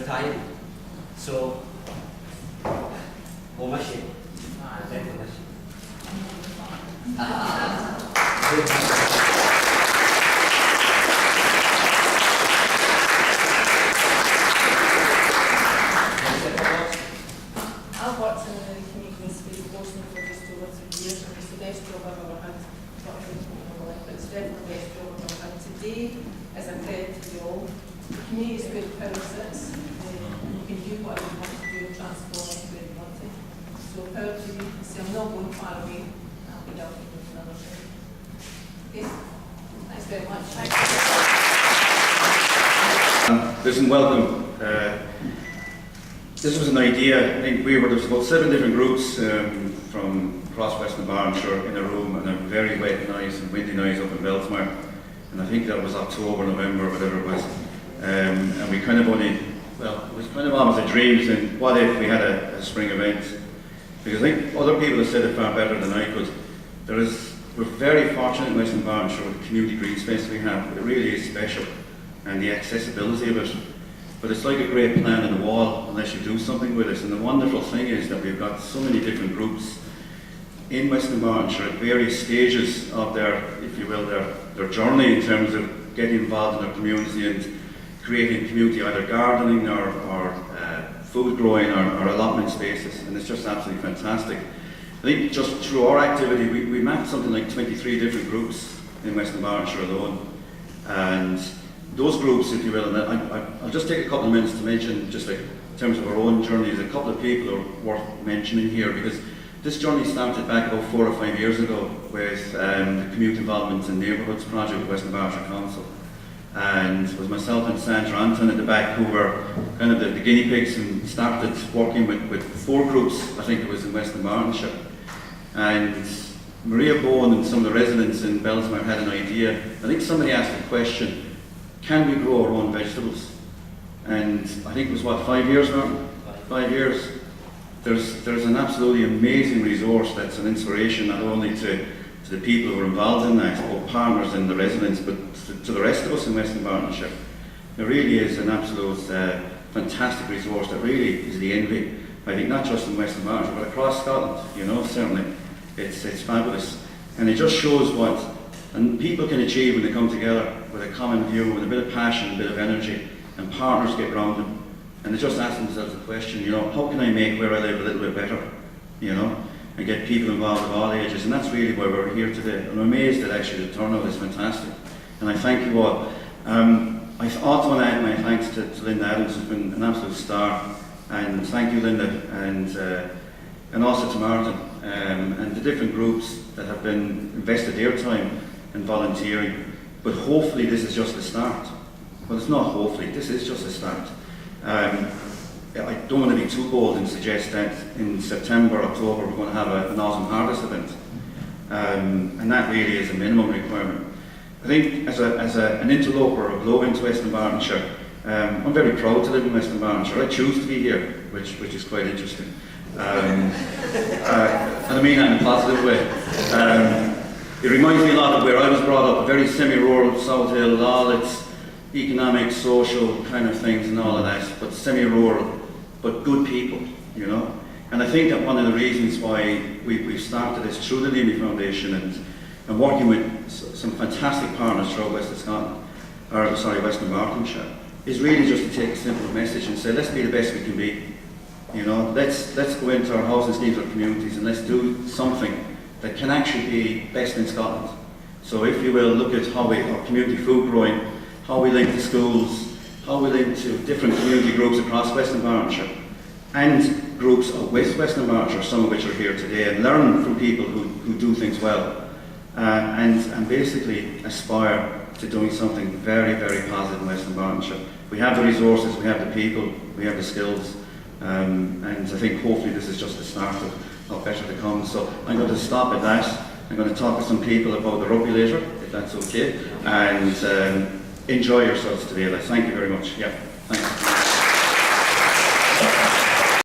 of time. So, we'll miss you. Definitely miss you. I've worked in the community space mostly for just over 3 years, and it's the best job I've ever had. But it's definitely the best job I've ever had. Today is a credit to you all. The community is where the power sits, and you can do whatever you want to do and transform it where you want to. So power to you. So I'm not going far away. I'll be down with another thing. Okay? Thanks very much. Listen, welcome. This was an idea. I think there was about 7 different groups from across Western Barnshire in a room on a very wet night and windy night up in Bellsmere. And I think that was October, November, whatever it was. And we kind of it was kind of almost a dream saying, what if we had a spring event? Because I think other people have said it far better than I could. We're very fortunate in Western Barnshire with the community green space we have. It really is special, and the accessibility of it. But it's like a great plan on the wall unless you do something with it. And the wonderful thing is that we've got so many different groups in Western Barnshire at various stages of their, if you will, their journey in terms of getting involved in their community and creating community, either gardening or food growing or allotment spaces. And it's just absolutely fantastic. I think just through our activity, we mapped something like 23 different groups in Western Barnshire alone. And those groups, if you will, and I'll just take a couple of minutes to mention, just like in terms of our own journey, there's a couple of people who are worth mentioning here, because this journey started back about 4 or 5 years ago with the Community Involvement in Neighbourhoods project with Western Barnshire Council. And it was myself and Sandra Anton at the back who were kind of the guinea pigs and started working with 4 groups, I think it was in Western Barnshire. And Maria Bowen and some of the residents in Bellsmere had an idea. I think somebody asked the question, can we grow our own vegetables? And I think it was, what, 5 years now? 5 years. There's an absolutely amazing resource that's an inspiration not only to the people who are involved in that, both partners and the residents, but to the rest of us in Western Barnshire. It really is an absolute fantastic resource that really is the envy. I think not just in Western Barnshire, but across Scotland, you know, certainly. It's fabulous. And it just shows what and people can achieve when they come together with a common view, with a bit of passion, a bit of energy, and partners get around them. And they just ask themselves the question, you know, how can I make where I live a little bit better, you know, and get people involved of all ages. And that's really why we're here today. I'm amazed that actually the turnout is fantastic. And I thank you all. I also want to add my thanks to Linda Adams, who's been an absolute star. And thank you, Linda, and also to Martin, and the different groups that have been invested their time in volunteering. But hopefully this is just the start. Well, it's not hopefully, this is just a start. I don't want to be too bold and suggest that in September, October, we're going to have an autumn harvest event. And that really is a minimum requirement. I think as an interloper of low into Western Barnshire, I'm very proud to live in Western Barnshire. I choose to be here, which is quite interesting. And I mean that in a positive way. It reminds me a lot of where I was brought up, a very semi-rural South Hill, all its economic, social kind of things and all of that, but semi-rural, but good people, you know. And I think that one of the reasons why we've started this through the Leamy Foundation and working with some fantastic partners throughout Western Barnshire, is really just to take a simple message and say, let's be the best we can be. You know, let's go into our housing schemes or communities and let's do something that can actually be best in Scotland. So if you will, look at how our community food growing, how we link to schools, how we link to different community groups across Western Barnshire, and groups of Western Barnshire, some of which are here today, and learn from people who do things well, and basically aspire to doing something very, very positive in Western Barnshire. We have the resources, we have the people, we have the skills, and I think hopefully this is just the start of better to come. So I'm going to stop at that. I'm going to talk to some people about the rugby later, if that's okay, and enjoy yourselves today. Thank you very much. Yeah, thanks.